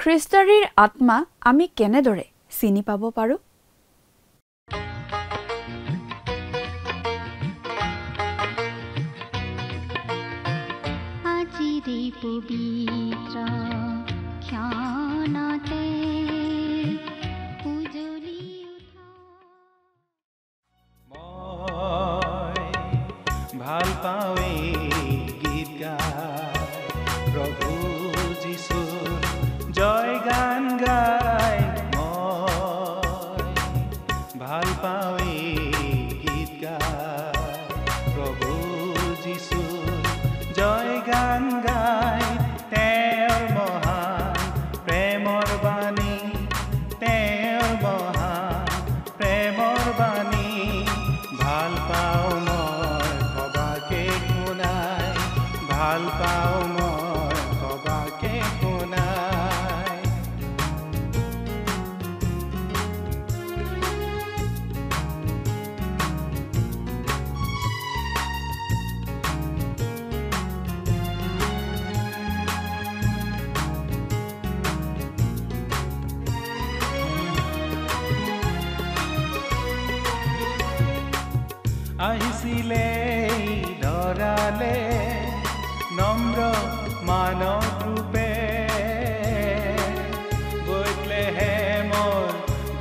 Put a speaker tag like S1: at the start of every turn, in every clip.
S1: খ্ৰীষ্টাৰীৰ আত্মা আমি কেনেদৰে চিনি পাব পাৰো?
S2: আজিৰে পবিত্ৰ ক্ষণতে উজলি উঠা
S3: মই ভাল পাওঁ এই গীত গাই প্ৰভু যীশুৰ জয় গান গাই মই ভাল পাওঁ এই গীত গাই প্ৰভু যীশুৰ জয় গান গাই তেওঁৰ মহান প্ৰেমৰ বাণী তেওঁৰ মহান প্ৰেমৰ বাণী ভাল পাওঁ মই সবাকে শুনাই ভাল পাওঁ মই সবাকে শুনাই আহিছিলে ধৰালে নম্ৰ মানৱ ৰূপে বেথলেহেমৰ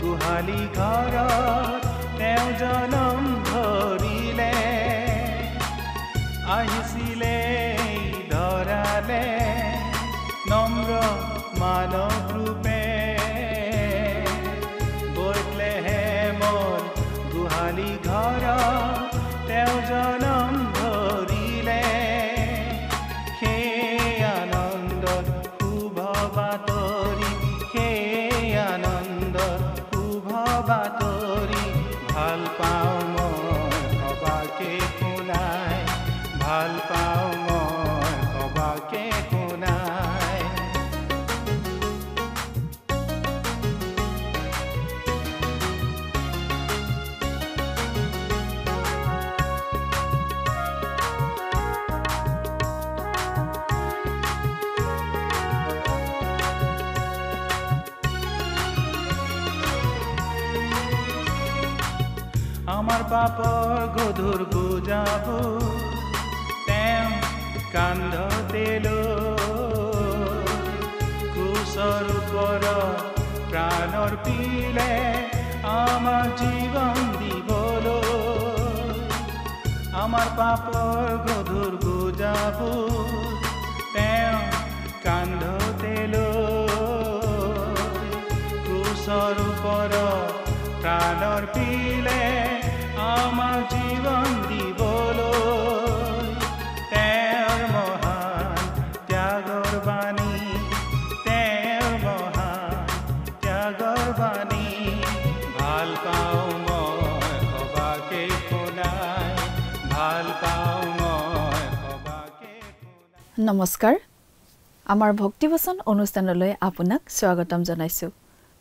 S3: গোহালি ঘৰত তেওঁ জনম ধৰিলে আহিছিলে ধৰালে নম্ৰ মানৱ ৰূপে বেথলেহেমৰ গোহালি ঘৰত তেওঁ জনম ধৰিলে সেই আনন্দত শুভ বাতৰি সেই আনন্দত শুভ বাতৰি ভাল পাওঁ মই সবাকে শুনাই ভাল পাওঁ মই সবাকে শুনাই আমাৰ পাপৰ গধুৰ বুজাবোৰ তেওঁ কান্ধতে লৈ ক্ৰুচৰ ওপৰত প্ৰাণৰ পিলে আমাৰ জীৱন দিবলৈ আমাৰ পাপৰ গধুৰ বুজাবোৰ তেওঁ কান্ধতে লৈ ক্ৰুচৰ ওপৰত প্ৰাণৰ পিলে আমাৰ জীৱন দিবলৈ তেওঁৰ মহান ত্যাগৰ বাণী তেওঁৰ মহান ত্যাগৰ বাণী ভাল পাওঁ মই সবাকে শুনাই ভাল পাওঁ মই সবাকে শুনাই
S1: নমস্কাৰ আমাৰ ভক্তিবচন অনুষ্ঠানলৈ আপোনাক স্বাগতম জনাইছো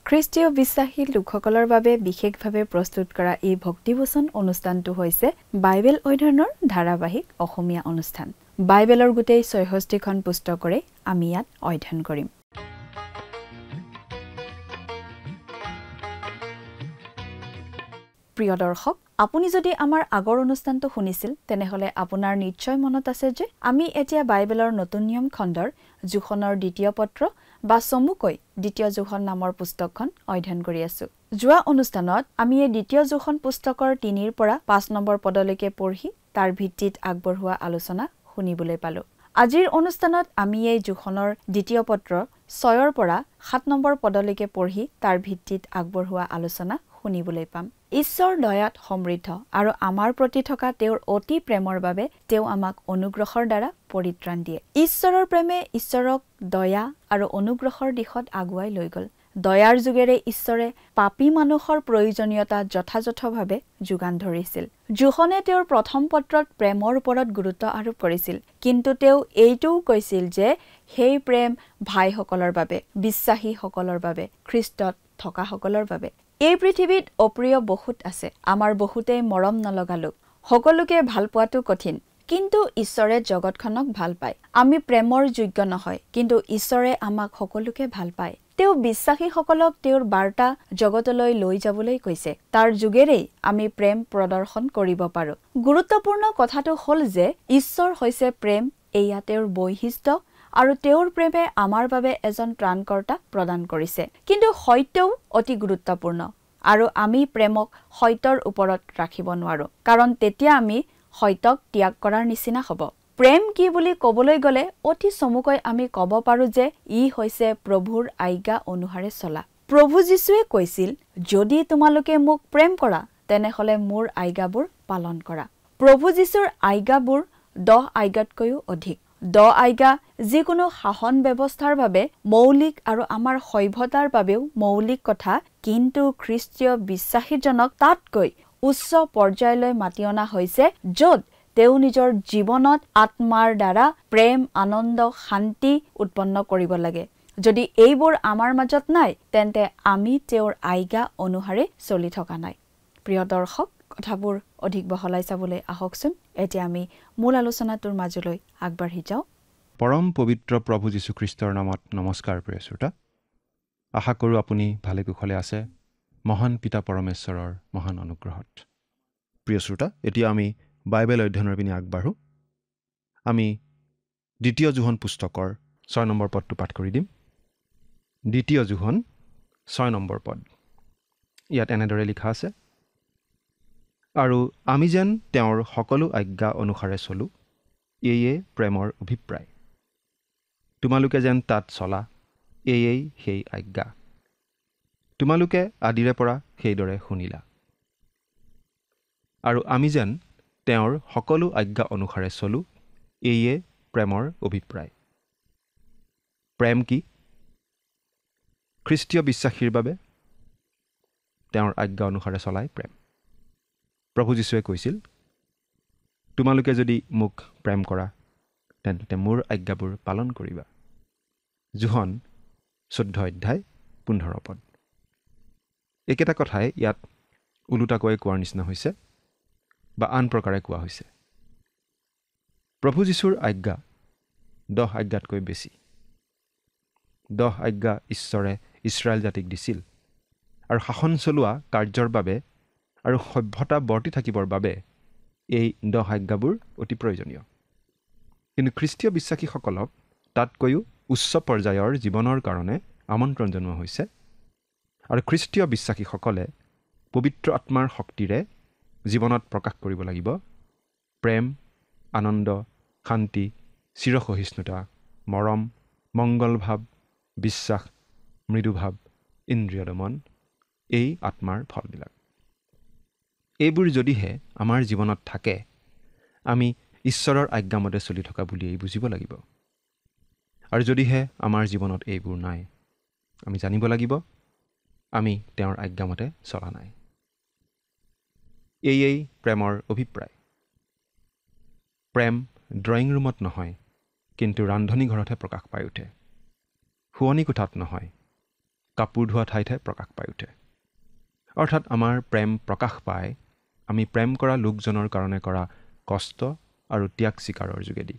S1: খ্ৰীষ্টীয় বিশ্বাসী লোকসকলৰ বাবে বিশেষভাৱে প্ৰস্তুত কৰা এই ভক্তিবচন অনুষ্ঠানটো হৈছে বাইবেল অধ্যয়নৰ ধাৰাবাহিক অসমীয়া অনুষ্ঠান বাইবেলৰ গোটেই ৬৬খন পুস্তকৰে আমি ইয়াত অধ্যয়ন কৰিম প্ৰিয় দৰ্শক আপুনি যদি আমাৰ আগৰ অনুষ্ঠানটো শুনিছিল তেনেহলে আপোনাৰ নিশ্চয় মনত আছে যে আমি এতিয়া বাইবেলৰ নতুন নিয়ম খণ্ডৰ যোখনৰ দ্বিতীয় পত্ৰ বা চমুকৈ দ্বিতীয় যোখন নামৰ পুস্তকখন অধ্যয়ন কৰি আছো যোৱা অনুষ্ঠানত আমি এই দ্বিতীয় যোখন পুস্তকৰ ৩ৰ পৰা ৫ নম্বৰ পদলৈকে পঢ়ি তাৰ ভিত্তিত আগবঢ়োৱা আলোচনা শুনিবলৈ পালো আজিৰ অনুষ্ঠানত আমি এই যোখনৰ দ্বিতীয় পত্ৰ ৬ৰ পৰা ৭ নম্বৰ পদলৈকে পঢ়ি তাৰ ভিত্তিত আগবঢ়োৱা আলোচনা শুনিবলৈ পাম ঈশ্বৰ দয়াত সমৃদ্ধ আৰু আমাৰ প্ৰতি থকা তেওঁৰ অতি প্ৰেমৰ বাবে তেওঁ আমাক অনুগ্ৰহৰ দ্বাৰা পৰিত্ৰাণ দিয়ে ঈশ্বৰৰ প্ৰেমে ঈশ্বৰক দয়া আৰু অনুগ্ৰহৰ দিশত আগুৱাই লৈ গল দয়াৰ যোগেৰে ঈশ্বৰে পাপী মানুহৰ প্ৰয়োজনীয়তা যথাযথভাৱে যোগান ধৰিছিল যোহনে তেওঁৰ প্ৰথম পত্ৰত প্ৰেমৰ ওপৰত গুৰুত্ব আৰোপ কৰিছিল কিন্তু তেওঁ এইটোও কৈছিল যে সেই প্ৰেম ভাইসকলৰ বাবে বিশ্বাসীসকলৰ বাবে খ্ৰীষ্টত থকাসকলৰ বাবে এই পৃথিৱীত অপ্ৰিয় বহুত আছে আমাৰ বহুতেই মৰম নলগা লোক সকলোকে ভাল পোৱাটো কঠিন কিন্তু ঈশ্বৰে জগতখনক ভাল পায় আমি প্ৰেমৰ যোগ্য নহয় কিন্তু ঈশ্বৰে আমাক সকলোকে ভাল পায় তেওঁ বিশ্বাসীসকলক তেওঁৰ বাৰ্তা জগতলৈ লৈ যাবলৈ কৈছে। তাৰ যোগেৰেই আমি প্ৰেম প্ৰদৰ্শন কৰিব পাৰোঁ। গুৰুত্বপূৰ্ণ কথাটো হ'ল যে ঈশ্বৰ হৈছে প্ৰেম, এয়া তেওঁৰ বৈশিষ্ট্য, আৰু তেওঁৰ প্ৰেমে আমাৰ বাবে এজন ত্ৰাণকৰ্তা প্ৰদান কৰিছে। কিন্তু সত্যও অতি গুৰুত্বপূৰ্ণ, আৰু আমি প্ৰেমক সত্যৰ ওপৰত ৰাখিব নোৱাৰো, কাৰণ তেতিয়া আমি সত্যক ত্যাগ কৰাৰ নিচিনা হ'ব। প্ৰেম কি বুলি ক'বলৈ গ'লে অতি চমুকৈ আমি ক'ব পাৰো যে ই হৈছে প্ৰভুৰ আজ্ঞা অনুসাৰে চলা। প্ৰভু যীশুৱে কৈছিল, যদি তোমালোকে মোক প্ৰেম কৰা তেনেহ'লে মোৰ আজ্ঞাবোৰ পালন কৰা। প্ৰভু যীশুৰ আজ্ঞাবোৰ 10 আজ্ঞাতকৈও অধিক। 10 আজ্ঞা যিকোনো শাসন ব্যৱস্থাৰ বাবে মৌলিক আৰু আমাৰ সভ্যতাৰ বাবেও মৌলিক কথা, কিন্তু খ্ৰীষ্টীয় বিশ্বাসীজনক তাতকৈ উচ্চ পৰ্যায়লৈ মাতি অনা হৈছে, য'ত তেওঁ নিজৰ জীৱনত আত্মাৰ দ্বাৰা প্ৰেম, আনন্দ, শান্তি উৎপন্ন কৰিব লাগে। যদি এইবোৰ আমাৰ মাজত নাই, তেন্তে আমি তেওঁৰ আজ্ঞা অনুসাৰে চলি থকা নাই। প্ৰিয় দৰ্শক, কথাবোৰ অধিক বহলাই চাবলৈ আহকচোন এতিয়া আমি মূল আলোচনাটোৰ মাজলৈ আগবাঢ়ি যাওঁ।
S4: পৰম পবিত্ৰ প্ৰভু যীশুখ্ৰীষ্টৰ নামত নমস্কাৰ প্ৰিয় শ্ৰোতা। আশা কৰোঁ আপুনি ভালে কুশলে আছে মহান পিতা পৰমেশ্বৰৰ মহান অনুগ্ৰহত। প্ৰিয় শ্ৰোতা, এতিয়া আমি বাইবেল অধ্যয়নৰ পিনে আগবাঢ়োঁ। আমি 2 যোহন পুস্তকৰ 6 নম্বৰ পদটো পাঠ কৰি দিম। 2 যোহন 6 নম্বৰ পদ। ইয়াত এনেদৰে লিখা আছে, আৰু আমি যেন তেওঁৰ সকলো আজ্ঞা অনুসাৰে চলোঁ, এয়ে প্ৰেমৰ অভিপ্ৰায়। তোমালোকে যেন তাত চলা, এয়েই সেই আজ্ঞা। তোমালোকে আদিৰে পৰা সেইদৰে শুনিলা। আৰু আমি যেন তেওঁৰ সকলো আজ্ঞা অনুসাৰে চলোঁ, এয়ে প্ৰেমৰ অভিপ্ৰায়। প্ৰেম কি? খ্ৰীষ্টীয় বিশ্বাসীৰ বাবে তেওঁৰ আজ্ঞা অনুসাৰে চলাই প্ৰেম। প্ৰভু যীশুৱে কৈছিল, তোমালোকে যদি মোক প্ৰেম কৰা তেন্তে মোৰ আজ্ঞাবোৰ পালন কৰিবা। যোহন 14 অধ্যায় 15 পদ। একেটা কথাই ইয়াত ওলোটাকৈ কোৱাৰ নিচিনা হৈছে বা আন প্ৰকাৰে কোৱা হৈছে। প্ৰভু যীশুৰ আজ্ঞা 10 আজ্ঞাতকৈ বেছি। 10 আজ্ঞা ঈশ্বৰে ইছৰাইল জাতিক দিছিল, আৰু শাসন চলোৱা কাৰ্যৰ বাবে আৰু সভ্যতা বৰ্তি থাকিবৰ বাবে এই 10 আজ্ঞাবোৰ অতি প্ৰয়োজনীয়। কিন্তু খ্ৰীষ্টীয় বিশ্বাসীসকলক তাতকৈও উচ্চ পৰ্যায়ৰ জীৱনৰ কাৰণে আমন্ত্ৰণ জনোৱা হৈছে, আৰু খ্ৰীষ্টীয় বিশ্বাসীসকলে পবিত্ৰ আত্মাৰ শক্তিৰে জীৱনত প্ৰকাশ কৰিব লাগিব প্ৰেম, আনন্দ, শান্তি, চিৰসহিষ্ণুতা, মৰম, মংগলভাৱ, বিশ্বাস, মৃদুভাৱ, ইন্দ্ৰিয় দমন, এই আত্মাৰ ফলবিলাক। এইবোৰ যদিহে আমাৰ জীৱনত থাকে, আমি ঈশ্বৰৰ আজ্ঞামতে চলি থকা বুলিয়েই বুজিব লাগিব। আৰু যদিহে আমাৰ জীৱনত এইবোৰ নাই, আমি জানিব লাগিব আমি তেওঁৰ আজ্ঞামতে চলা নাই। এয়েই প্ৰেমৰ অভিপ্ৰায়। প্ৰেম ড্ৰয়িং ৰুমত নহয়, কিন্তু ৰান্ধনি ঘৰতহে প্ৰকাশ পাই উঠে। শোৱনি কোঠাত নহয়, কাপোৰ ধোৱা ঠাইতহে প্ৰকাশ পাই উঠে। অৰ্থাৎ আমাৰ প্ৰেম প্ৰকাশ পায় আমি প্ৰেম কৰা লোকজনৰ কাৰণে কৰা কষ্ট আৰু ত্যাগ স্বীকাৰৰ যোগেদি।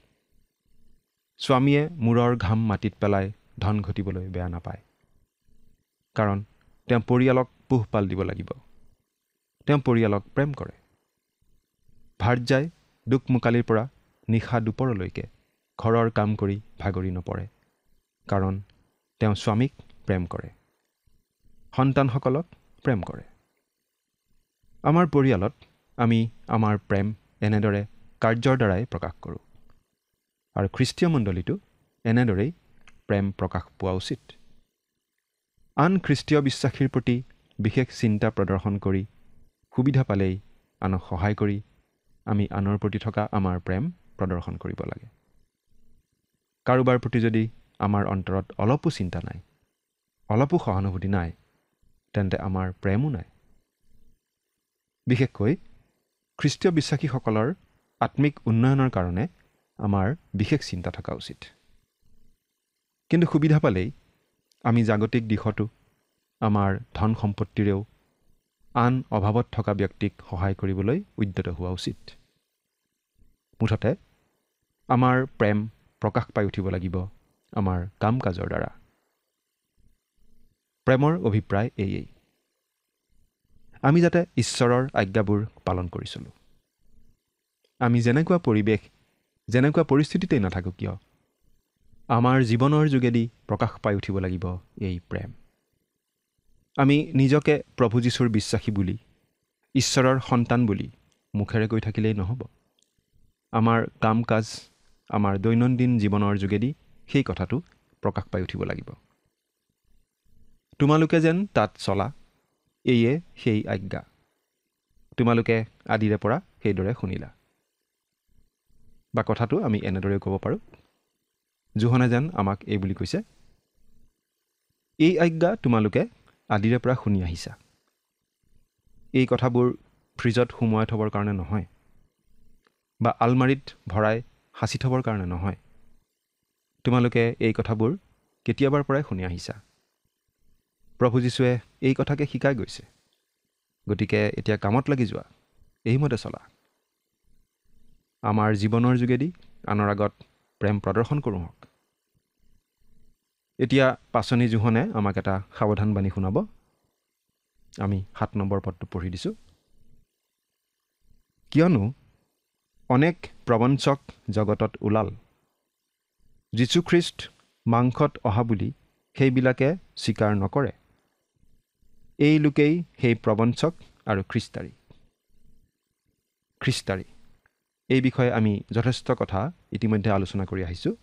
S4: স্বামীয়ে মূৰৰ ঘাম মাটিত পেলাই ধন ঘটিবলৈ বেয়া নাপায়, কাৰণ তেওঁ পৰিয়ালক পোহপাল দিব লাগিব। তেওঁ পৰিয়ালক প্ৰেম কৰে। ভাৰ্যাই দুকমোকালিৰ পৰা নিশা দুপৰলৈকে ঘৰৰ কাম কৰি ভাগৰি নপৰে, কাৰণ তেওঁ স্বামীক প্ৰেম কৰে, সন্তানসকলক প্ৰেম কৰে। আমাৰ পৰিয়ালত আমি আমাৰ প্ৰেম এনেদৰে কাৰ্যৰ দ্বাৰাই প্ৰকাশ কৰোঁ, আৰু খ্ৰীষ্টীয় মণ্ডলীটো এনেদৰেই প্ৰেম প্ৰকাশ পোৱা উচিত। আন খ্ৰীষ্টীয় বিশ্বাসীৰ প্ৰতি বিশেষ চিন্তা প্ৰদৰ্শন কৰি, সুবিধা পালেই আনক সহায় কৰি আমি আনৰ প্ৰতি থকা আমাৰ প্ৰেম প্ৰদৰ্শন কৰিব লাগে। কাৰোবাৰ প্ৰতি যদি আমাৰ অন্তৰত অলপো চিন্তা নাই, অলপো সহানুভূতি নাই, তেন্তে আমাৰ প্ৰেমো নাই। বিশেষকৈ খ্ৰীষ্টীয় বিশ্বাসীসকলৰ আত্মিক উন্নয়নৰ কাৰণে আমাৰ বিশেষ চিন্তা থকা উচিত। কিন্তু সুবিধা পালেই আমি জাগতিক দিশতো আমাৰ ধন সম্পত্তিৰেও আন অভাৱত থকা ব্যক্তিক সহায় কৰিবলৈ উদ্যত হোৱা উচিত। মুঠতে আমাৰ প্ৰেম প্ৰকাশ পাই উঠিব লাগিব আমাৰ কাম কাজৰ দ্বাৰা। প্ৰেমৰ অভিপ্ৰায় এয়েই, আমি যাতে ঈশ্বৰৰ আজ্ঞাবোৰ পালন কৰি চলোঁ। আমি যেনেকুৱা পৰিৱেশ, যেনেকুৱা পৰিস্থিতিতেই নাথাকোঁ কিয়, আমাৰ জীৱনৰ যোগেদি প্ৰকাশ পাই উঠিব লাগিব এই প্ৰেম। আমি নিজকে প্ৰভু যীশুৰ বিশ্বাসী বুলি, ঈশ্বৰৰ সন্তান বুলি মুখেৰে কৈ থাকিলেই নহ'ব। আমাৰ কাম কাজ, আমাৰ দৈনন্দিন জীৱনৰ যোগেদি সেই কথাটো প্ৰকাশ পাই উঠিব লাগিব। তোমালোকে যেন তাত চলা, এয়ে সেই আজ্ঞা, তোমালোকে আদিৰে পৰা সেইদৰে শুনিলা। বা কথাটো আমি এনেদৰে ক'ব পাৰোঁ, জোহনে যেন আমাক এই বুলি কৈছে, এই আজ্ঞা তোমালোকে আদিৰে পৰা শুনি আহিছা। এই কথাবোৰ ফ্ৰিজত সুমুৱাই থ'বৰ কাৰণে নহয়, বা আলমাৰিত ভৰাই সাঁচি থ'বৰ কাৰণে নহয়। তোমালোকে এই কথাবোৰ কেতিয়াবাৰ পৰাই শুনি আহিছা। প্ৰভু যীশুৱে এই কথাকে শিকাই গৈছে। গতিকে এতিয়া কামত লাগি যোৱা, এইমতে চলা। আমাৰ জীৱনৰ যোগেদি আনৰ আগত প্ৰেম প্ৰদৰ্শন কৰোঁ হওক। এতিয়া পাচনি জোহনে আমাক এটা সাৱধান বাণী শুনাব। আমি 7 নম্বৰ পদটো পঢ়ি দিছোঁ। কিয়নো অনেক প্ৰবঞ্চক জগতত ওলাল, যীশুখ্ৰীষ্ট মাংসত অহা বুলি সেইবিলাকে স্বীকাৰ নকৰে। এই লোকেই সেই প্ৰবঞ্চক আৰু খ্ৰীষ্টাৰী। খ্ৰীষ্টাৰী, এই বিষয়ে আমি যথেষ্ট কথা ইতিমধ্যে আলোচনা কৰি আহিছোঁ।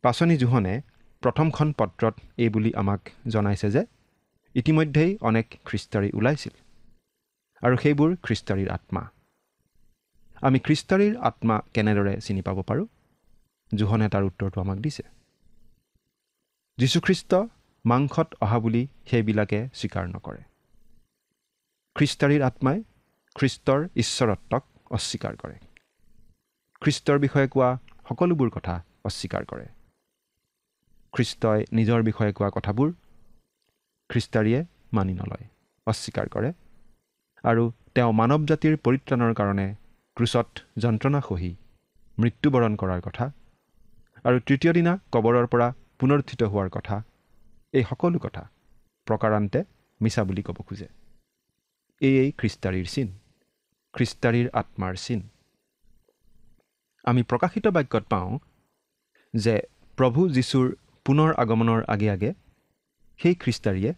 S4: পাচনি জোহনে প্ৰথমখন পত্ৰত এই বুলি আমাক জনাইছে যে ইতিমধ্যেই অনেক খ্ৰীষ্টাৰী ওলাইছিল, আৰু সেইবোৰ খ্ৰীষ্টাৰীৰ আত্মা। আমি খ্ৰীষ্টাৰীৰ আত্মা কেনেদৰে চিনি পাব পাৰোঁ? জোহনে তাৰ উত্তৰটো আমাক দিছে। যীশুখ্ৰীষ্ট মাংসত অহা বুলি সেইবিলাকে স্বীকাৰ নকৰে। খ্ৰীষ্টাৰীৰ আত্মাই খ্ৰীষ্টৰ ঈশ্বৰত্বক অস্বীকাৰ কৰে। খ্ৰীষ্টৰ বিষয়ে কোৱা সকলোবোৰ কথা অস্বীকাৰ কৰে। খ্ৰীষ্টই নিজৰ বিষয়ে কোৱা কথাবোৰ খ্ৰীষ্টাৰীয়ে মানি নলয়, অস্বীকাৰ কৰে, আৰু তেওঁ মানৱ জাতিৰ পৰিত্ৰাণৰ কাৰণে ক্ৰুচত যন্ত্ৰণা সহি মৃত্যুবৰণ কৰাৰ কথা আৰু তৃতীয় দিনা কবৰৰ পৰা পুনৰুত্থিত হোৱাৰ কথা, এই সকলো কথা প্ৰকাৰান্তে মিছা বুলি ক'ব খোজে। এয়েই খ্ৰীষ্টাৰীৰ চিন, খ্ৰীষ্টাৰীৰ আত্মাৰ চিন। আমি প্ৰকাশিত বাক্যত পাওঁ যে প্ৰভু যীশুৰ পুনৰ আগমনৰ আগে আগে সেই খ্ৰীষ্টাৰীয়ে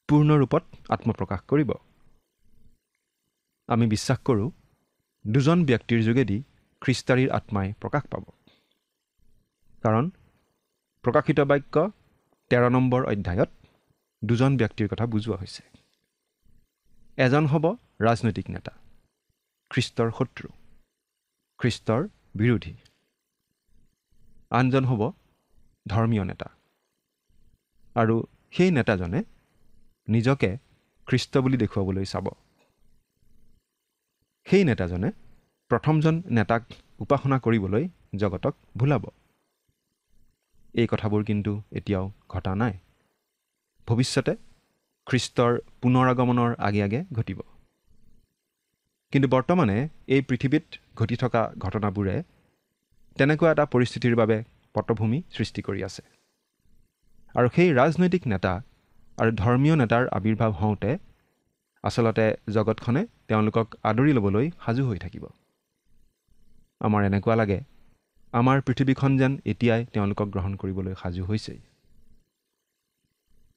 S4: পূৰ্ণৰূপত আত্মপ্ৰকাশ কৰিব। আমি বিশ্বাস কৰোঁ দুজন ব্যক্তিৰ যোগেদি খ্ৰীষ্টাৰীৰ আত্মাই প্ৰকাশ পাব। কাৰণ প্ৰকাশিত বাক্য 13 নম্বৰ অধ্যায়ত দুজন ব্যক্তিৰ কথা বুজোৱা হৈছে। এজন হ'ব ৰাজনৈতিক নেতা, খ্ৰীষ্টৰ শত্ৰু, খ্ৰীষ্টৰ বিৰোধী। আনজন হ'ব ধৰ্মীয় নেতা, আৰু সেই নেতাজনে নিজকে খ্ৰীষ্ট বুলি দেখুৱাবলৈ চাব। সেই নেতাজনে প্ৰথমজন নেতাক উপাসনা কৰিবলৈ জগতক ভুলাব। এই কথাবোৰ কিন্তু এতিয়াও ঘটা নাই। ভৱিষ্যতে খ্ৰীষ্টৰ পুনৰ আগমনৰ আগে আগে ঘটিব। কিন্তু বৰ্তমানে এই পৃথিৱীত ঘটি থকা ঘটনাবোৰে তেনেকুৱা এটা পৰিস্থিতিৰ বাবে পটভূমি সৃষ্টি কৰি আছে। আৰু সেই ৰাজনৈতিক নেতা আৰু ধৰ্মীয় নেতাৰ আৱিৰ্ভাৱ হওঁতে আচলতে জগতখনে তেওঁলোকক আদৰি ল'বলৈ সাজু হৈ থাকিব। আমাৰ এনেকুৱা লাগে আমাৰ পৃথিৱীখন যেন এতিয়াই তেওঁলোকক গ্ৰহণ কৰিবলৈ সাজু হৈছেই।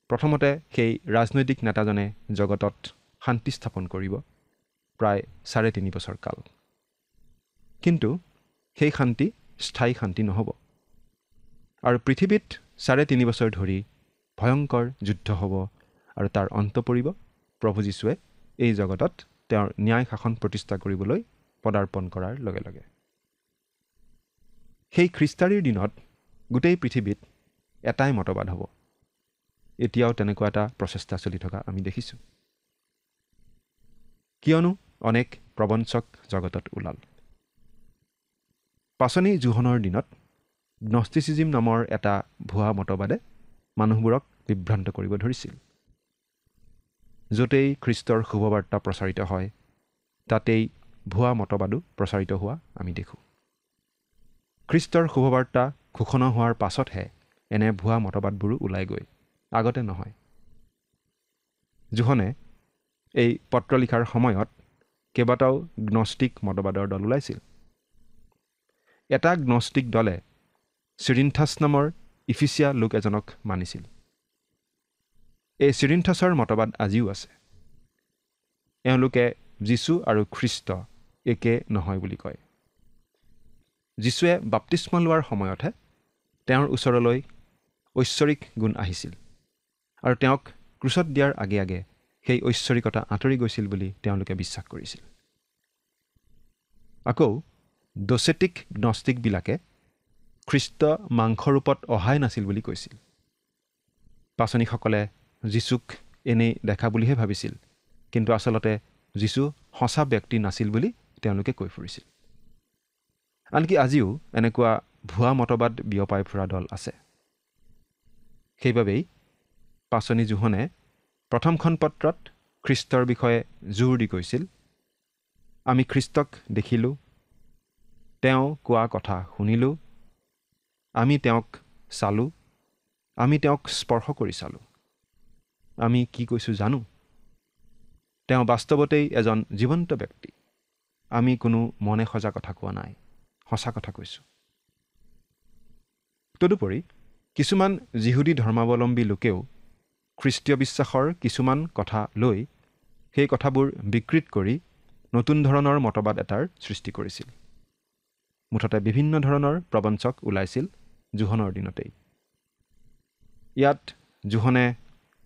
S4: প্ৰথমতে সেই ৰাজনৈতিক নেতাজনে জগতত শান্তি স্থাপন কৰিব প্ৰায় 3.5 বছৰ কাল। কিন্তু সেই শান্তি স্থায়ী শান্তি নহ'ব, আৰু পৃথিৱীত 3.5 বছৰ ধৰি ভয়ংকৰ যুদ্ধ হ'ব, আৰু তাৰ অন্ত পৰিব প্ৰভু যীশুৱে এই জগতত তেওঁৰ ন্যায় শাসন প্ৰতিষ্ঠা কৰিবলৈ পদাৰ্পণ কৰাৰ লগে লগে। সেই খ্ৰীষ্টাৰীৰ দিনত গোটেই পৃথিৱীত এটাই মতবাদ হ'ব। এতিয়াও তেনেকুৱা এটা প্ৰচেষ্টা চলি থকা আমি দেখিছোঁ। কিয়নো অনেক প্ৰবঞ্চক জগতত ওলাল। পাচনি জোহনৰ দিনত গ্নষ্টিচিজিম নামৰ এটা ভুৱা মতবাদে মানুহবোৰক বিভ্ৰান্ত কৰিব ধৰিছিল। য'তেই খ্ৰীষ্টৰ শুভবাৰ্তা প্ৰচাৰিত হয় তাতেই ভুৱা মতবাদো প্ৰচাৰিত হোৱা আমি দেখোঁ। খ্ৰীষ্টৰ শুভবাৰ্তা ঘোষণা হোৱাৰ পাছতহে এনে ভুৱা মতবাদবোৰো ওলাই গৈ আগতে নহয়। জোহনে এই পত্ৰ লিখাৰ সময়ত কেইবাটাও গ্নষ্টিক মতবাদৰ দল ওলাইছিল। এটা গ্নষ্টিক দলে চিৰিন্থাছ নামৰ ইফিচিয়া লোক এজনক মানিছিল। এই চিৰিন্থাছৰ মতবাদ আজিও আছে। এওঁলোকে যীশু আৰু খ্ৰীষ্ট একে নহয় বুলি কয়। যীশুৱে বাপ্তিস্ম লোৱাৰ সময়তহে তেওঁৰ ওচৰলৈ ঐশ্বৰিক গুণ আহিছিল আৰু তেওঁক ক্ৰুচত দিয়াৰ আগে আগে সেই ঐশ্বৰিকতা আঁতৰি গৈছিল বুলি তেওঁলোকে বিশ্বাস কৰিছিল। আকৌ ডচেটিক গ্নষ্টিকবিলাকে খ্ৰীষ্ট মাংসৰূপত অহাই নাছিল বুলি কৈছিল। পাচনিকসকলে যীশুক এনেই দেখা বুলিহে ভাবিছিল, কিন্তু আচলতে যীশু সঁচা ব্যক্তি নাছিল বুলি তেওঁলোকে কৈ ফুৰিছিল। আনকি আজিও এনেকুৱা ভুৱা মতবাদ বিয়পাই ফুৰা দল আছে। সেইবাবেই পাচনি জোহনে প্ৰথমখন পত্ৰত খ্ৰীষ্টৰ বিষয়ে জোৰ দি কৈছিল, আমি খ্ৰীষ্টক দেখিলোঁ, তেওঁ কোৱা কথা শুনিলোঁ, আমি তেওঁক চালোঁ, আমি তেওঁক স্পৰ্শ কৰি চালোঁ, আমি কি কৈছোঁ জানো, তেওঁ বাস্তৱতেই এজন জীৱন্ত ব্যক্তি, আমি কোনো মনে সজা কথা কোৱা নাই, সঁচা কথা কৈছোঁ। তদুপৰি কিছুমান যিহুদী ধৰ্মাৱলম্বী লোকেও খ্ৰীষ্টীয় বিশ্বাসৰ কিছুমান কথা লৈ সেই কথাবোৰ বিকৃত কৰি নতুন ধৰণৰ মতবাদ এটাৰ সৃষ্টি কৰিছিল। মুঠতে বিভিন্ন ধৰণৰ প্ৰবঞ্চক ওলাইছিল জোহনৰ দিনতেই। ইয়াত জোহনে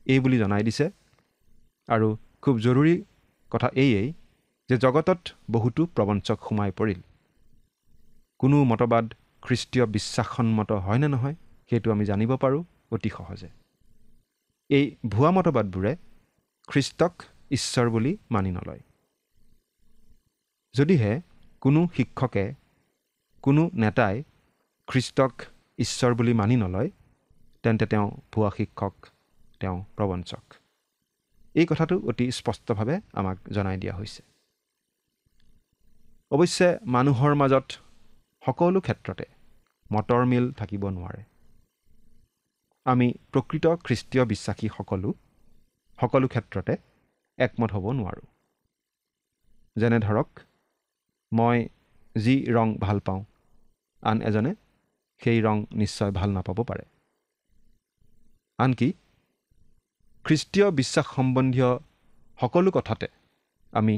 S4: এই বুলি জনাই দিছে, আৰু খুব জৰুৰী কথা এইয়েই যে জগতত বহুতো প্ৰবঞ্চক সোমাই পৰিল। কোনো মতবাদ খ্ৰীষ্টীয় বিশ্বাসসন্মত হয় নে নহয় সেইটো আমি জানিব পাৰোঁ অতি সহজে। এই ভুৱা মতবাদবোৰে খ্ৰীষ্টক ঈশ্বৰ বুলি মানি নলয়। যদিহে কোনো শিক্ষকে, কোনো নেতাই খ্ৰীষ্টক ঈশ্বৰ বুলি মানি নলয়, তেন্তে তেওঁ ভুৱা শিক্ষক, তেওঁ প্ৰবঞ্চক। এই কথাটো অতি স্পষ্টভাৱে আমাক জনাই দিয়া হৈছে। অৱশ্যে মানুহৰ মাজত সকলো ক্ষেত্ৰতে মতৰ মিল থাকিব নোৱাৰে। আমি প্ৰকৃত খ্ৰীষ্টীয় বিশ্বাসী সকলো ক্ষেত্ৰতে একমত হ'ব নোৱাৰোঁ। যেনে ধৰক, মই যি ৰং ভাল পাওঁ, আন এজনে সেই ৰং নিশ্চয় ভাল নাপাব পাৰে। আনকি খ্ৰীষ্টীয় বিশ্বাস সম্বন্ধীয় সকলো কথাতে আমি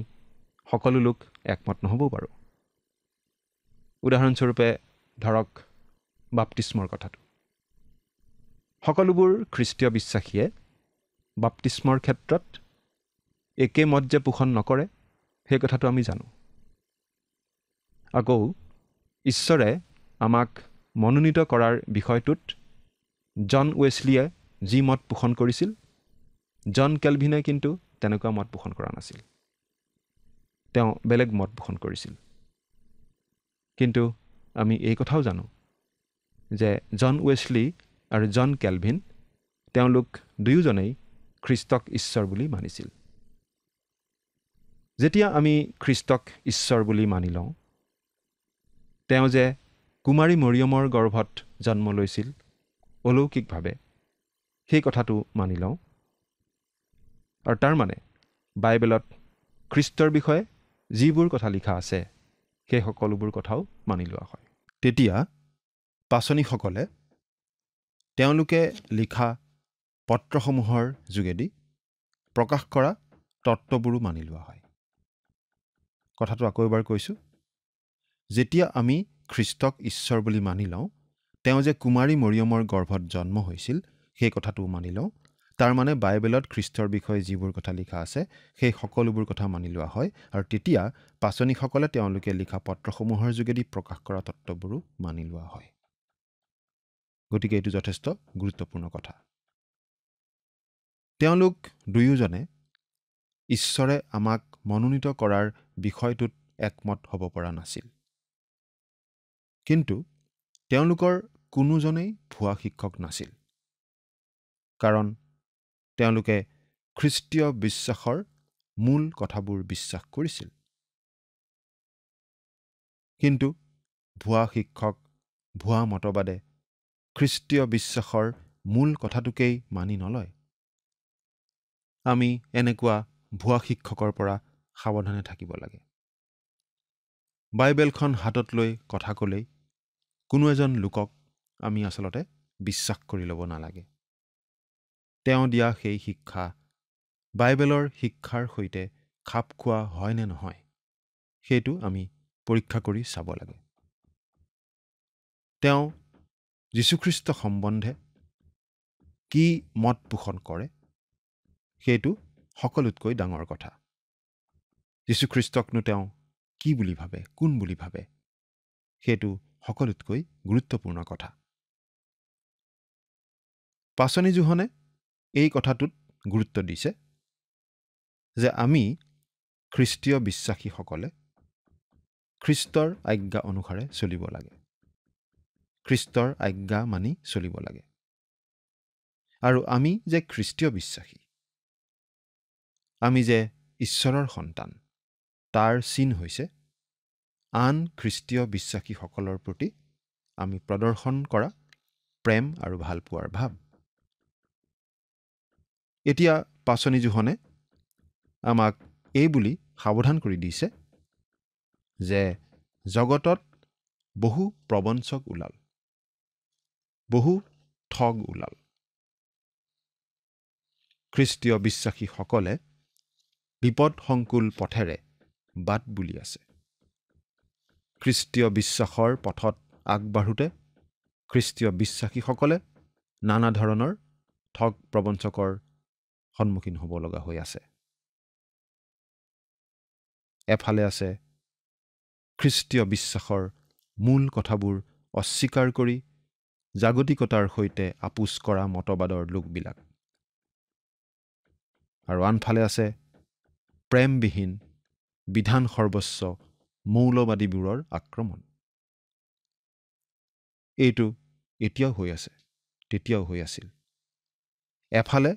S4: সকলো লোক একমত নহ'বও পাৰোঁ। উদাহৰণস্বৰূপে ধৰক বাপ্তিস্মৰ কথাটো। সকলোবোৰ খ্ৰীষ্টীয় বিশ্বাসীয়ে বাপ্তিস্মৰ ক্ষেত্ৰত একে মত যে পোষণ নকৰে, সেই কথাটো আমি জানো। আকৌ ঈশ্বৰে আমাক মনোনীত কৰাৰ বিষয়টোত জন ৱেছলিয়ে যি মত পোষণ কৰিছিল, জন কেলভিনে কিন্তু তেনেকুৱা মত পোষণ কৰা নাছিল। তেওঁ বেলেগ মত পোষণ কৰিছিল। কিন্তু আমি এই কথাও জানো যে জন ৱেছলি আৰু জন কেলভিন তেওঁলোক দুয়োজনেই খ্ৰীষ্টক ঈশ্বৰ বুলি মানিছিল। যেতিয়া আমি খ্ৰীষ্টক ঈশ্বৰ বুলি মানি লওঁ, তেওঁ যে কুমাৰী মৰিয়মৰ গৰ্ভত জন্ম লৈছিল অলৌকিকভাৱে, সেই কথাটো মানি লওঁ, আৰু তাৰ মানে বাইবেলত খ্ৰীষ্টৰ বিষয়ে যিবোৰ কথা লিখা আছে সেই সকলোবোৰ কথাও মানি লোৱা হয়। তেতিয়া পাচনিকসকলে তেওঁলোকে লিখা পত্ৰসমূহৰ যোগেদি প্ৰকাশ কৰা তত্ত্ববোৰো মানি লোৱা হয়। কথাটো আকৌ এবাৰ কৈছোঁ, যেতিয়া আমি খ্ৰীষ্টক ঈশ্বৰ বুলি মানি লওঁ, তেওঁ যে কুমাৰী মৰিয়মৰ গৰ্ভত জন্ম হৈছিল সেই কথাটো মানি লওঁ, তাৰ মানে বাইবেলত খ্ৰীষ্টৰ বিষয়ে যিবোৰ কথা লিখা আছে সেই সকলোবোৰ কথা মানি লোৱা হয়। আৰু তেতিয়া পাচনিকসকলে তেওঁলোকে লিখা পত্ৰসমূহৰ যোগেদি প্ৰকাশ কৰা তত্ত্ববোৰো মানি লোৱা হয়। গতিকে এইটো যথেষ্ট গুৰুত্বপূৰ্ণ কথা। তেওঁলোক দুয়োজনে ঈশ্বৰে আমাক মনোনীত কৰাৰ বিষয়টোত একমত হ'ব পৰা নাছিল। কিন্তু তেওঁলোকৰ কোনোজনেই ভুৱা শিক্ষক নাছিল, কাৰণ তেওঁলোকে খ্ৰীষ্টীয় বিশ্বাসৰ মূল কথাবোৰ বিশ্বাস কৰিছিল। কিন্তু ভুৱা শিক্ষক, ভুৱা মতবাদে খ্ৰীষ্টীয় বিশ্বাসৰ মূল কথাটোকেই মানি নলয়। আমি এনেকুৱা ভুৱা শিক্ষকৰ পৰা সাৱধানে থাকিব লাগে। বাইবেলখন হাতত লৈ কথা ক'লেই কোনো এজন লোকক আমি আচলতে বিশ্বাস কৰি ল'ব নালাগে। তেওঁ দিয়া সেই শিক্ষা বাইবেলৰ শিক্ষাৰ সৈতে খাপ খোৱা হয় নে নহয়, সেইটো আমি পৰীক্ষা কৰি চাব লাগে। তেওঁ যীশুখ্ৰীষ্ট সম্বন্ধে কি মত পোষণ কৰে, সেইটো সকলোতকৈ ডাঙৰ কথা। যীশুখ্ৰীষ্টকনো তেওঁ কি বুলি ভাবে, কোন বুলি ভাবে, সেইটো সকলোতকৈ গুৰুত্বপূৰ্ণ কথা। পাচনি জোহনে এই কথাটোত গুৰুত্ব দিছে যে আমি খ্ৰীষ্টীয় বিশ্বাসীসকলে খ্ৰীষ্টৰ আজ্ঞা অনুসাৰে চলিব লাগে, খ্ৰীষ্টৰ আজ্ঞা মানি চলিব লাগে। আৰু আমি যে খ্ৰীষ্টীয় বিশ্বাসী, আমি যে ঈশ্বৰৰ সন্তান, তাৰ চিন হৈছে আন খ্ৰীষ্টীয় বিশ্বাসীসকলৰ প্ৰতি আমি প্ৰদৰ্শন কৰা প্ৰেম আৰু ভালপোৱাৰ ভাৱ। এতিয়া পাচনি জোহনে আমাক এই বুলি সাৱধান কৰি দিছে যে জগতত বহু প্ৰবঞ্চক ওলাল, বহু ঠগ ওলাল। খ্ৰীষ্টীয় বিশ্বাসীসকলে বিপদসংকুল পথেৰে বাট বুলি আছে। খ্ৰীষ্টীয় বিশ্বাসৰ পথত আগবাঢ়োতে খ্ৰীষ্টীয় বিশ্বাসীসকলে নানা ধৰণৰ ঠগ প্ৰবঞ্চকৰ সন্মুখীন হ'ব লগা হৈ আছে। এফালে আছে খ্ৰীষ্টীয় বিশ্বাসৰ মূল কথাবোৰ অস্বীকাৰ কৰি জাগতিকতাৰ সৈতে আপোচ কৰা মতবাদৰ লোকবিলাক, আৰু আনফালে আছে প্ৰেমবিহীন বিধান সৰ্বস্ব মৌলবাদীবোৰৰ আক্ৰমণ। এইটো এতিয়াও হৈ আছে, তেতিয়াও হৈ আছিল। এফালে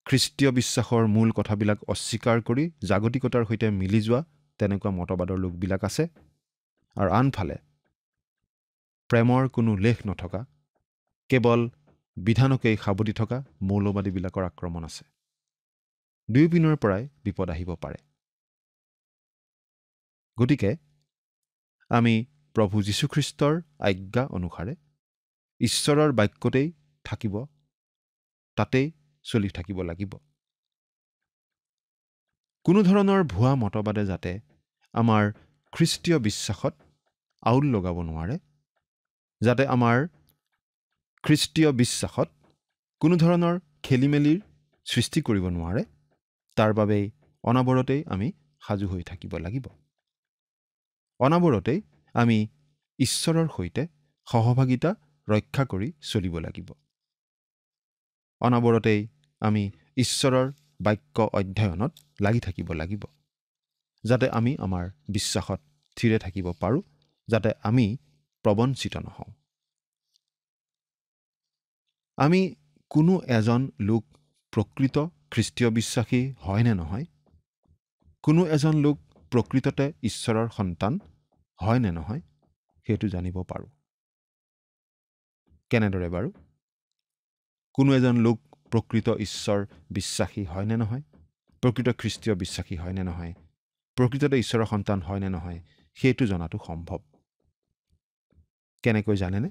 S4: খ্ৰীষ্টীয় বিশ্বাসৰ মূল কথাবিলাক অস্বীকাৰ কৰি জাগতিকতাৰ সৈতে মিলি যোৱা তেনেকুৱা মতবাদৰ লোকবিলাক আছে, আৰু আনফালে প্ৰেমৰ কোনো লেখ নথকা, কেৱল বিধানকেই সাৱটি থকা মৌলবাদীবিলাকৰ আক্ৰমণ আছে। দুয়োপিনৰ পৰাই বিপদ আহিব পাৰে। গতিকে আমি প্ৰভু যীশুখ্ৰীষ্টৰ আজ্ঞা অনুসাৰে ঈশ্বৰৰ বাক্যতেই থাকিব, তাতেই চলি থাকিব লাগিব। কোনো ধৰণৰ ভুৱা মতবাদে যাতে আমাৰ খ্ৰীষ্টীয় বিশ্বাসত আউল লগাব নোৱাৰে, যাতে আমাৰ খ্ৰীষ্টীয় বিশ্বাসত কোনো ধৰণৰ খেলিমেলিৰ সৃষ্টি কৰিব নোৱাৰে, তাৰ বাবেই অনাবৰতেই আমি সাজু হৈ থাকিব লাগিব। অনাবৰতেই আমি ঈশ্বৰৰ সৈতে সহভাগিতা ৰক্ষা কৰি চলিব লাগিব। অনাবৰতেই আমি ঈশ্বৰৰ বাক্য অধ্যয়নত লাগি থাকিব লাগিব, যাতে আমি আমাৰ বিশ্বাসত থিৰে থাকিব পাৰোঁ, যাতে আমি প্ৰবঞ্চিত নহওঁ। আমি কোনো এজন লোক প্ৰকৃত খ্ৰীষ্টীয় বিশ্বাসী হয় নে নহয়, কোনো এজন লোক প্ৰকৃততে ঈশ্বৰৰ সন্তান হয় নে নহয়, সেইটো জানিব পাৰোঁ। কেনেদৰে বাৰু? কোনো এজন লোক প্ৰকৃত ঈশ্বৰ বিশ্বাসী হয় নে নহয়, প্ৰকৃত খ্ৰীষ্টীয় বিশ্বাসী হয় নে নহয়, প্ৰকৃততে ঈশ্বৰৰ সন্তান হয় নে নহয়, সেইটো জনাটো সম্ভৱ। কেনেকৈ জানেনে?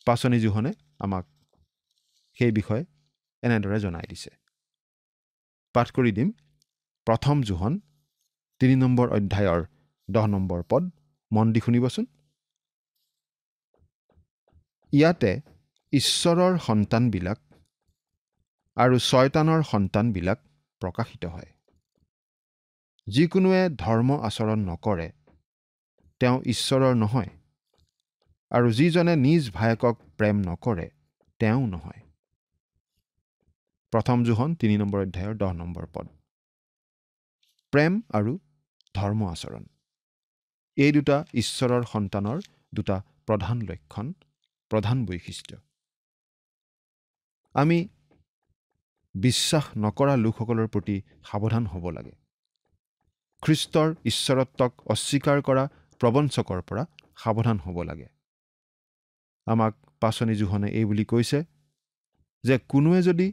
S4: পাচনি জোহনে আমাক সেই বিষয়ে এনেদৰে জনাই দিছে। পাঠ কৰি দিম। প্ৰথম জোহন 3 নম্বৰ অধ্যায়ৰ 10 নম্বৰ পদ, মন দি শুনিবচোন। ইয়াতে ঈশ্বৰৰ সন্তানবিলাক আৰু শয়তানৰ সন্তানবিলাক প্ৰকাশিত হয়। যিকোনোৱে ধৰ্ম আচৰণ নকৰে তেওঁ ঈশ্বৰৰ নহয়, আৰু যিজনে নিজ ভায়েকক প্ৰেম নকৰে তেওঁ নহয়। প্ৰথম জোহন 3 নম্বৰ অধ্যায়ৰ 10 নম্বৰ পদ। প্ৰেম আৰু ধৰ্ম আচৰণ, এই দুটা ঈশ্বৰৰ সন্তানৰ দুটা প্ৰধান লক্ষণ, প্ৰধান বৈশিষ্ট্য। আমি বিশ্বাস নকৰা লোকসকলৰ প্ৰতি সাৱধান হ'ব লাগে। খ্ৰীষ্টৰ ঈশ্বৰত্বক অস্বীকাৰ কৰা প্ৰবঞ্চকৰ পৰা সাৱধান হ'ব লাগে। আমাক পাচনি জোহনে এই বুলি কৈছে যে কোনোৱে যদি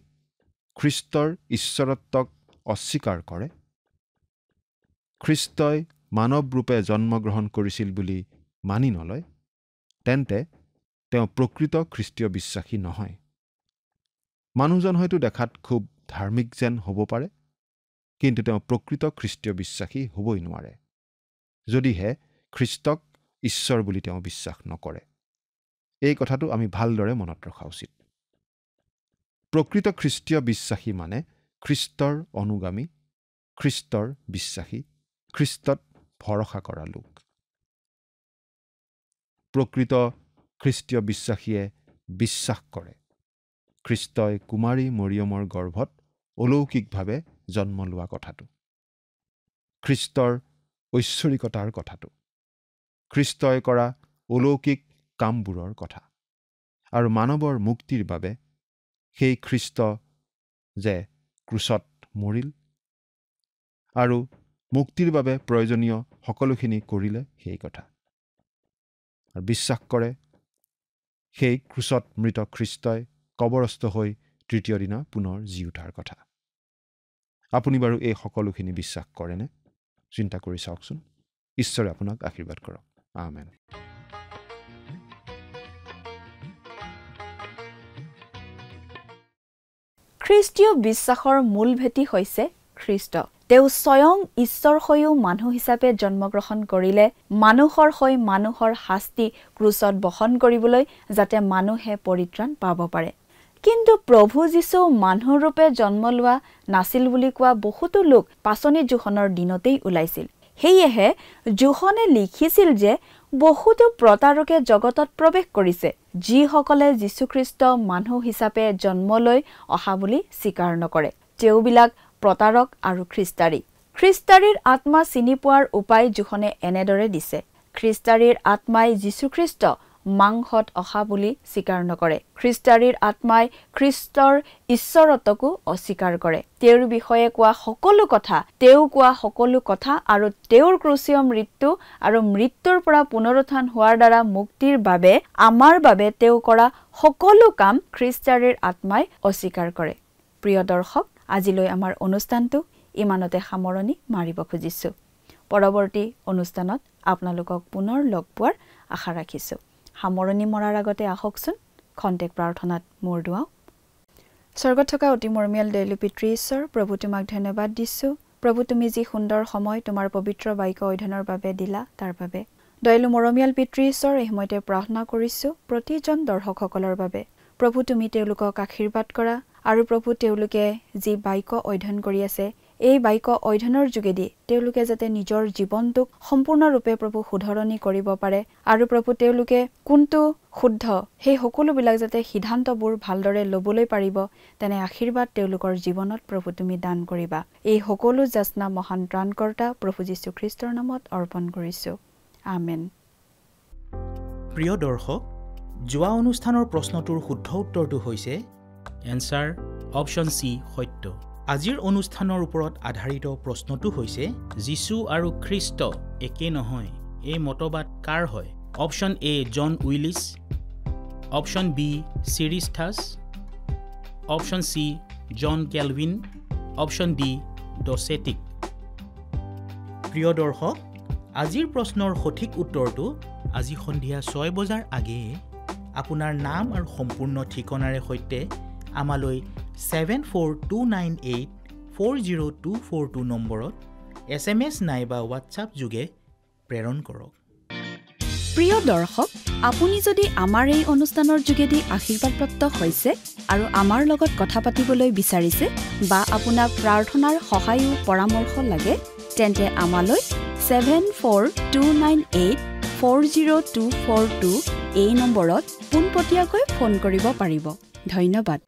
S4: খ্ৰীষ্টৰ ঈশ্বৰত্বক অস্বীকাৰ কৰে, খ্ৰীষ্টই মানৱ ৰূপে জন্মগ্ৰহণ কৰিছিল বুলি মানি নলয়, তেন্তে তেওঁ প্ৰকৃত খ্ৰীষ্টীয় বিশ্বাসী নহয়। মানুহজন হয়তো দেখাত খুব ধাৰ্মিক যেন হ'ব পাৰে, কিন্তু তেওঁ প্ৰকৃত খ্ৰীষ্টীয় বিশ্বাসী হ'বই নোৱাৰে যদিহে খ্ৰীষ্টক ঈশ্বৰ বুলি তেওঁ বিশ্বাস নকৰে। এই কথাটো আমি ভালদৰে মনত ৰখা উচিত। প্ৰকৃত খ্ৰীষ্টীয় বিশ্বাসী মানে খ্ৰীষ্টৰ অনুগামী, খ্ৰীষ্টৰ বিশ্বাসী, খ্ৰীষ্টত ভৰসা কৰা লোক। প্ৰকৃত খ্ৰীষ্টীয় বিশ্বাসীয়ে বিশ্বাস কৰে খ্ৰীষ্টই কুমাৰী মৰিয়মৰ গৰ্ভত অলৌকিকভাৱে জন্ম লোৱা কথাটো, খ্ৰীষ্টৰ ঐশ্বৰিকতাৰ কথাটো, খ্ৰীষ্টই কৰা অলৌকিক কামবোৰৰ কথা, আৰু মানৱৰ মুক্তিৰ বাবে সেই খ্ৰীষ্ট যে ক্ৰুচত মৰিল আৰু মুক্তিৰ বাবে প্ৰয়োজনীয় সকলোখিনি কৰিলে সেই কথা, আৰু বিশ্বাস কৰে সেই ক্ৰুচত মৃত খ্ৰীষ্টই কবৰস্থ হৈ তৃতীয় দিনা পুনৰ জি উঠাৰ কথা। আপুনি বাৰু এই সকলোখিনি বিশ্বাস কৰেনে? চিন্তা কৰি চাওকচোন। ঈশ্বৰে আপোনাক আশীৰ্বাদ কৰক। আমেন।
S1: খ্ৰীষ্টীয় বিশ্বাসৰ মূল ভেটি হৈছে খ্ৰীষ্ট। তেওঁ স্বয়ং ঈশ্বৰ হৈও মানুহ হিচাপে জন্মগ্ৰহণ কৰিলে মানুহৰ হৈ মানুহৰ শাস্তি ক্ৰুচত বহন কৰিবলৈ, যাতে মানুহে পৰিত্ৰাণ পাব পাৰে। কিন্তু প্ৰভু যীশু মানুহৰূপে জন্ম লোৱা নাছিল বুলি কোৱা বহুতো লোক পাচনি জোহনৰ দিনতেই ওলাইছিল। সেয়েহে জোহনে লিখিছিল যে বহুতো প্ৰতাৰকে জগতত প্ৰৱেশ কৰিছে, যিসকলে যীশুখ্ৰীষ্ট মানুহ হিচাপে জন্ম লৈ অহা বুলি স্বীকাৰ নকৰে। তেওঁবিলাক প্ৰতাৰক আৰু খ্ৰীষ্টাৰী। খ্ৰীষ্টাৰীৰ আত্মা চিনি পোৱাৰ উপায় জোহনে এনেদৰে দিছে। খ্ৰীষ্টাৰীৰ আত্মাই যীশুখ্ৰীষ্ট মাংসত অহা বুলি স্বীকাৰ নকৰে। খ্ৰীষ্টাৰীৰ আত্মাই খ্ৰীষ্টৰ ঈশ্বৰত্বকো অস্বীকাৰ কৰে। তেওঁৰ বিষয়ে কোৱা সকলো কথা, তেওঁ কোৱা সকলো কথা আৰু তেওঁৰ ক্ৰুচীয় মৃত্যু আৰু মৃত্যুৰ পৰা পুনৰুত্থান হোৱাৰ দ্বাৰা মুক্তিৰ বাবে আমাৰ বাবে তেওঁ কৰা সকলো কাম খ্ৰীষ্টাৰীৰ আত্মাই অস্বীকাৰ কৰে। প্ৰিয় দৰ্শক, আজিলৈ আমাৰ অনুষ্ঠানটো ইমানতে সামৰণি মাৰিব খুজিছোঁ। পৰৱৰ্তী অনুষ্ঠানত আপোনালোকক পুনৰ লগ পোৱাৰ আশা ৰাখিছোঁ। সামৰণি মৰাৰ আগতে আহকচোন খন্তেক প্ৰাৰ্থনাত মূৰ দুৱাওঁ। স্বৰ্গত থকা অতি মৰমীয়াল দয়ালু পিতৃ ঈশ্বৰ, প্ৰভু তোমাক ধন্যবাদ দিছোঁ। প্ৰভু, তুমি যি সুন্দৰ সময় তোমাৰ পবিত্ৰ বাক্য অধ্যয়নৰ বাবে দিলা, তাৰ বাবে দয়ালু মৰমীয়াল পিতৃ ঈশ্বৰ, এই সময়তে প্ৰাৰ্থনা কৰিছোঁ প্ৰতিজন দৰ্শকসকলৰ বাবে। প্ৰভু, তুমি তেওঁলোকক আশীৰ্বাদ কৰা, আৰু প্ৰভু তেওঁলোকে যি বাক্য অধ্যয়ন কৰি আছে, এই বাক্য অধ্যয়নৰ যোগেদি তেওঁলোকে যাতে নিজৰ জীৱনটোক সম্পূৰ্ণৰূপে প্ৰভু শুধৰণি কৰিব পাৰে, আৰু প্ৰভু তেওঁলোকে কোনটো শুদ্ধ সেই সকলোবিলাক যাতে সিদ্ধান্তবোৰ ভালদৰে ল'বলৈ পাৰিব, তেনে আশীৰ্বাদ তেওঁলোকৰ জীৱনত প্ৰভু তুমি দান কৰিবা। এই সকলো যাচনা মহান ত্ৰাণকৰ্তা প্ৰভু যীশুখ্ৰীষ্টৰ নামত অৰ্পণ কৰিছোঁ। আমেন।
S5: প্ৰিয় দৰ্শক, যোৱা অনুষ্ঠানৰ প্ৰশ্নটোৰ শুদ্ধ উত্তৰটো হৈছে এনচাৰ অপশ্যন চি, সত্য। আজিৰ অনুষ্ঠানৰ ওপৰত আধাৰিত প্ৰশ্নটো হৈছে যীশু আৰু খ্ৰীষ্ট একে নহয়, এই মতবাদ কাৰ হয়? Option A John Willis, option B চিৰিষ্টাছ, option C John Calvin, option D ডচেটিক। প্ৰিয় দৰ্শক, আজিৰ প্ৰশ্নৰ সঠিক উত্তৰটো আজি সন্ধিয়া 6 বজাৰ আগেয়ে আপোনাৰ নাম আৰু সম্পূৰ্ণ ঠিকনাৰে সৈতে আমালৈ 7429840242 নম্বৰত SMS নাইবা হোৱাটছআপ যোগে প্ৰেৰণ কৰক।
S1: প্ৰিয় দৰ্শক, আপুনি যদি আমাৰ এই অনুষ্ঠানৰ যোগেদি আশীৰ্বাদপ্ৰাপ্ত হৈছে আৰু আমাৰ লগত কথা পাতিবলৈ বিচাৰিছে বা আপোনাক প্ৰাৰ্থনাৰ সহায়ো পৰামৰ্শ লাগে, তেন্তে আমালৈ 7429840242 এই নম্বৰত পোনপটীয়াকৈ ফোন কৰিব পাৰিব। ধন্যবাদ।